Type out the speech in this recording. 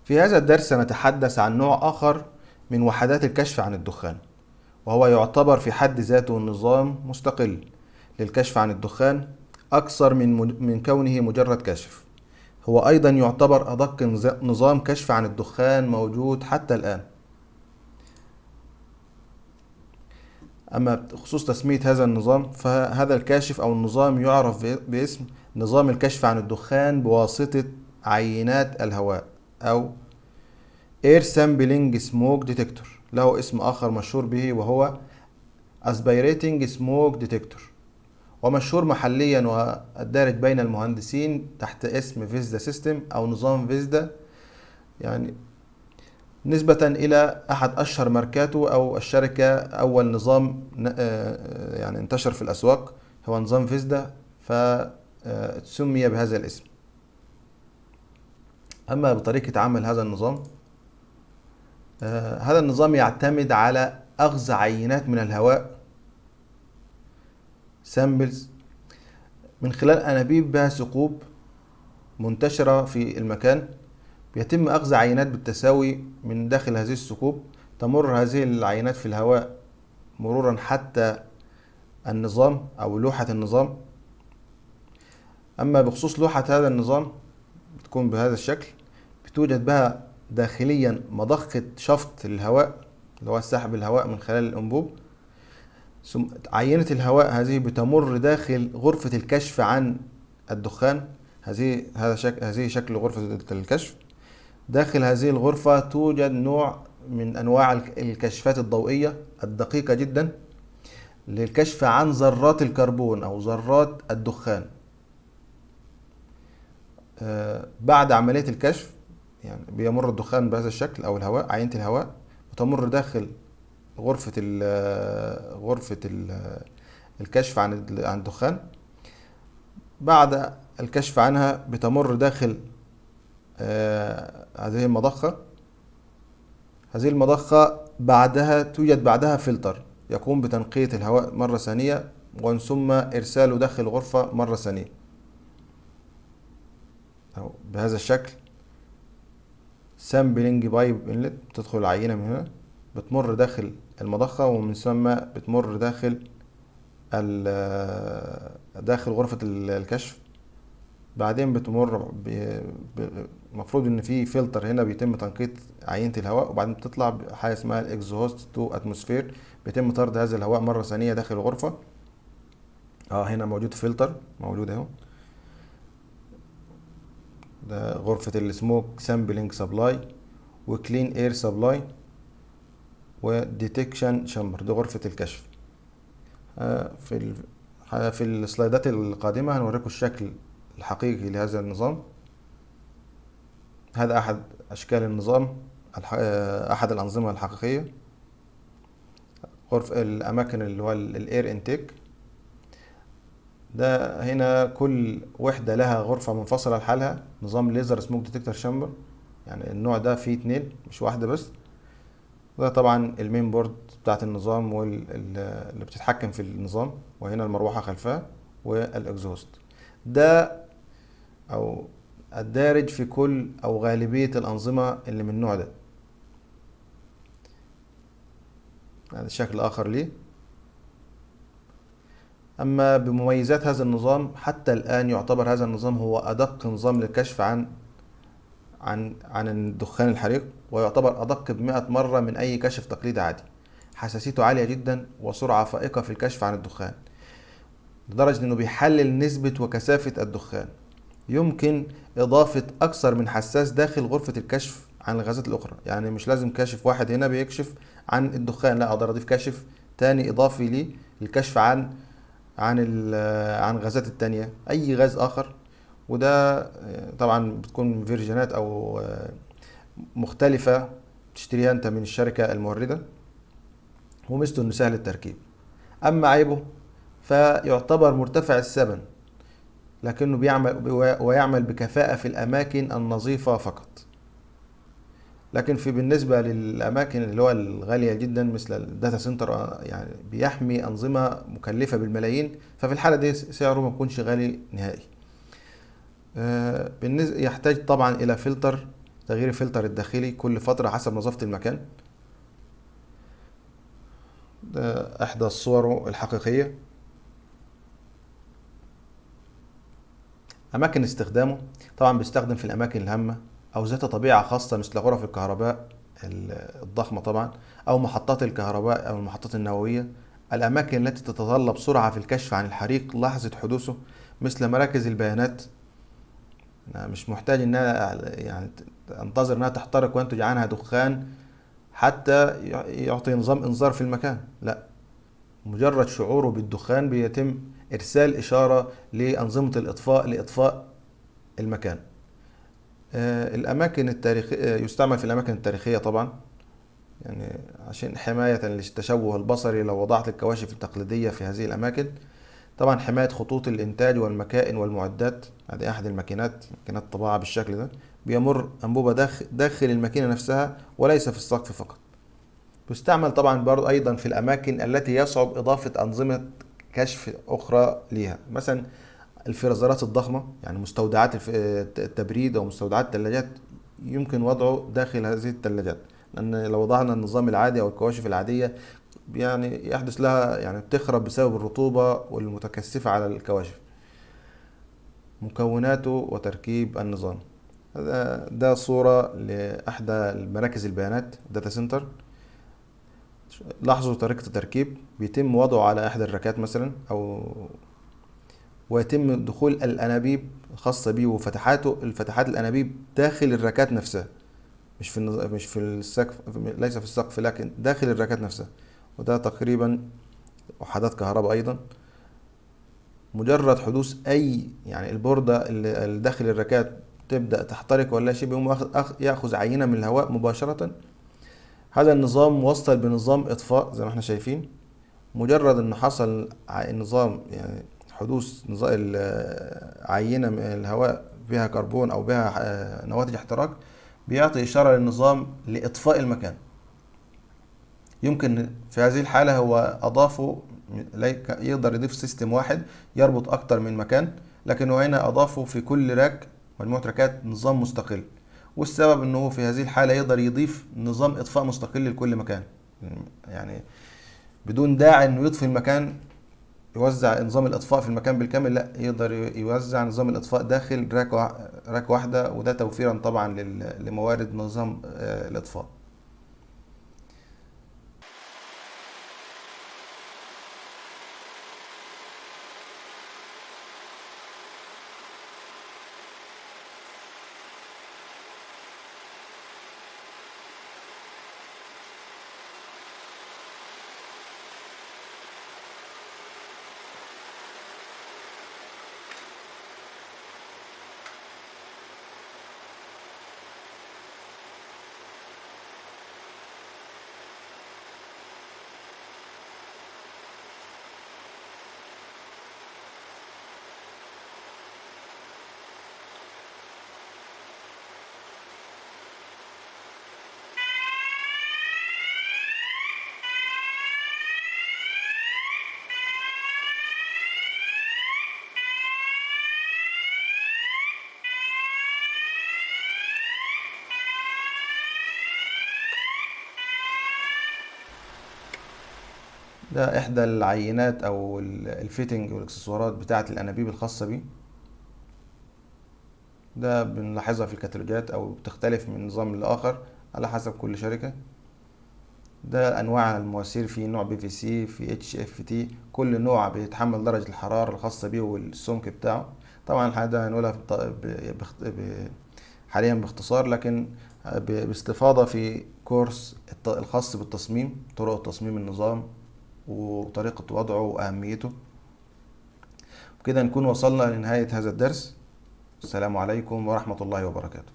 في هذا الدرس سنتحدث عن نوع آخر من وحدات الكشف عن الدخان، وهو يعتبر في حد ذاته نظام مستقل للكشف عن الدخان أكثر من كونه مجرد كاشف. هو أيضا يعتبر أدق نظام كشف عن الدخان موجود حتى الآن. أما بخصوص تسمية هذا النظام، فهذا الكاشف أو النظام يعرف باسم نظام الكشف عن الدخان بواسطة عينات الهواء أو Air Sampling Smoke Detector. له اسم آخر مشهور به وهو Aspirating Smoke Detector، ومشهور محليا والدارج بين المهندسين تحت اسم فيزدا سيستم أو نظام فيزدا، يعني نسبة إلى أحد أشهر ماركاته أو الشركة. أول نظام يعني انتشر في الأسواق هو نظام فيزدا، فسمي بهذا الاسم. أما بطريقة عمل هذا النظام، هذا النظام يعتمد على أخذ عينات من الهواء سامبلز من خلال أنابيب بها ثقوب منتشرة في المكان. بيتم أخذ عينات بالتساوي من داخل هذه الثقوب، تمر هذه العينات في الهواء مرورا حتى النظام أو لوحة النظام. أما بخصوص لوحة هذا النظام، بتكون بهذا الشكل، بتوجد بها داخليا مضخة شفط للهواء اللي هو سحب الهواء من خلال الأنبوب. ثم عينة الهواء هذه بتمر داخل غرفة الكشف عن الدخان. هذه شكل غرفة الكشف. داخل هذه الغرفة توجد نوع من أنواع الكشفات الضوئية الدقيقة جدا للكشف عن ذرات الكربون أو ذرات الدخان. بعد عملية الكشف، يعني بيمر الدخان بهذا الشكل أو الهواء، عينة الهواء وتمر داخل غرفة الكشف عن الدخان. بعد الكشف عنها بتمر داخل هذه المضخة. هذه المضخة توجد بعدها فلتر يقوم بتنقية الهواء مرة ثانية ومن ثم إرساله داخل الغرفة مرة ثانية أو بهذا الشكل. سامبلينج بايب انلت، بتدخل العينة من هنا، بتمر داخل المضخة ومن ثم بتمر داخل غرفة الكشف. بعدين بتمر المفروض ان في فلتر هنا بيتم تنقية عينة الهواء، وبعدين بتطلع بحاجة اسمها الاكزوست تو اتموسفير، بيتم طرد هذا الهواء مرة ثانية داخل الغرفة. هنا موجود فلتر موجود اهو، ده غرفة السموك سامبلينج سبلاي وكلين اير سبلاي وديتكشن شامبر، دي غرفة الكشف. في السلايدات القادمة هنوريكم الشكل الحقيقي لهذا النظام. هذا أحد أشكال النظام، أحد الأنظمة الحقيقية. غرفة الأماكن اللي هو الإير إنتيك ده، هنا كل وحدة لها غرفة منفصلة لحالها. نظام ليزر سموك ديتكتور شامبر، يعني النوع ده فيه 2 مش واحدة بس. وده طبعا المين بورد بتاعت النظام اللي بتتحكم في النظام، وهنا المروحة خلفها والاكزوست. ده او الدارج في كل او غالبية الانظمة اللي من النوع ده. هذا شكل اخر ليه. اما بمميزات هذا النظام، حتى الان يعتبر هذا النظام هو ادق نظام للكشف عن الدخان الحريق، ويعتبر أدق ب100 مرة من أي كشف تقليدي عادي. حساسيته عالية جدا وسرعة فائقة في الكشف عن الدخان، لدرجة أنه بيحلل نسبة وكثافة الدخان. يمكن إضافة أكثر من حساس داخل غرفة الكشف عن الغازات الأخرى، يعني مش لازم كاشف واحد هنا بيكشف عن الدخان، لا أقدر أضيف كاشف تاني إضافي لي للكشف عن الغازات التانية، أي غاز آخر. وده طبعا بتكون فيرجنات او مختلفة تشتريها انت من الشركة الموردة، وميزته انه سهل التركيب. اما عيبه فيعتبر مرتفع الثمن، لكنه ويعمل بكفاءة في الاماكن النظيفة فقط. لكن بالنسبة للاماكن اللي هو الغالية جدا مثل الداتا سنتر، يعني بيحمي انظمة مكلفة بالملايين، ففي الحالة دي سعره ما يكونش غالي نهائي. بالنسبة يحتاج طبعا إلى فلتر تغيير الفلتر الداخلي كل فترة حسب نظافة المكان. ده إحدى الصور الحقيقية. أماكن استخدامه، طبعا بيستخدم في الأماكن الهامة أو ذات طبيعة خاصة مثل غرف الكهرباء الضخمة طبعا، أو محطات الكهرباء أو المحطات النووية. الأماكن التي تتطلب سرعة في الكشف عن الحريق لحظة حدوثه مثل مراكز البيانات، مش محتاج إنها يعني أنتظر إنها تحترق وينتج عنها دخان حتى يعطي نظام إنذار في المكان. لا، مجرد شعوره بالدخان بيتم إرسال إشارة لأنظمة الإطفاء لإطفاء المكان. الأماكن التاريخية، يستعمل في الأماكن التاريخية طبعا، يعني عشان حماية للتشوه البصري لو وضعت الكواشف التقليدية في هذه الأماكن. طبعا حماية خطوط الإنتاج والمكائن والمعدات، هذه أحد ماكينات طباعة بالشكل ده. بيمر أنبوبة داخل الماكينة نفسها وليس في السقف فقط. تستعمل طبعا برضه أيضا في الأماكن التي يصعب إضافة أنظمة كشف أخرى ليها، مثلا الفريزرات الضخمة، يعني مستودعات التبريد أو مستودعات الثلاجات، يمكن وضعه داخل هذه الثلاجات، لأن لو وضعنا النظام العادي أو الكواشف العادية يعني يحدث لها، يعني بتخرب بسبب الرطوبة والمتكثفة على الكواشف. مكوناته وتركيب النظام. ده صورة لأحدى مراكز البيانات داتا سنتر. لاحظوا طريقة التركيب، بيتم وضعه على إحدى الركات مثلا، أو ويتم دخول الأنابيب الخاصة بيه وفتحاته، الفتحات الأنابيب داخل الركات نفسها، مش في السقف، ليس في السقف لكن داخل الركات نفسها. وده تقريبا وحدات كهرباء أيضا. مجرد حدوث أي، يعني البوردة اللي داخل الركات تبدأ تحترق ولا شيء، بيقوم يأخذ عينة من الهواء مباشرة. هذا النظام موصل بنظام إطفاء زي ما احنا شايفين. مجرد إنه حصل النظام، يعني حدوث نظام عينة من الهواء بها كربون أو بها نواتج احتراق، بيعطي إشارة للنظام لإطفاء المكان. يمكن في هذه الحالة هو أضافه، يقدر يضيف سيستم واحد يربط أكتر من مكان، لكن هو هنا أضافه في كل راك مجموعة راكات نظام مستقل. والسبب أنه في هذه الحالة يقدر يضيف نظام إطفاء مستقل لكل مكان، يعني بدون داعي أنه يطفي المكان يوزع نظام الإطفاء في المكان بالكامل، لا، يقدر يوزع نظام الإطفاء داخل راك واحدة، وده توفيرا طبعا لموارد نظام الإطفاء. ده إحدى العينات أو الفيتنج والإكسسوارات بتاعة الأنابيب الخاصة بيه. ده بنلاحظها في الكتالوجات أو بتختلف من نظام لآخر على حسب كل شركة. ده أنواع المواسير، في نوع بي في سي، في اتش اف تي، كل نوع بيتحمل درجة الحرارة الخاصة بيه والسمك بتاعه. طبعا هذا هنقولها حاليا باختصار، لكن باستفاضة في كورس الخاص بالتصميم، طرق تصميم النظام وطريقة وضعه وأهميته. بكده نكون وصلنا لنهاية هذا الدرس. السلام عليكم ورحمة الله وبركاته.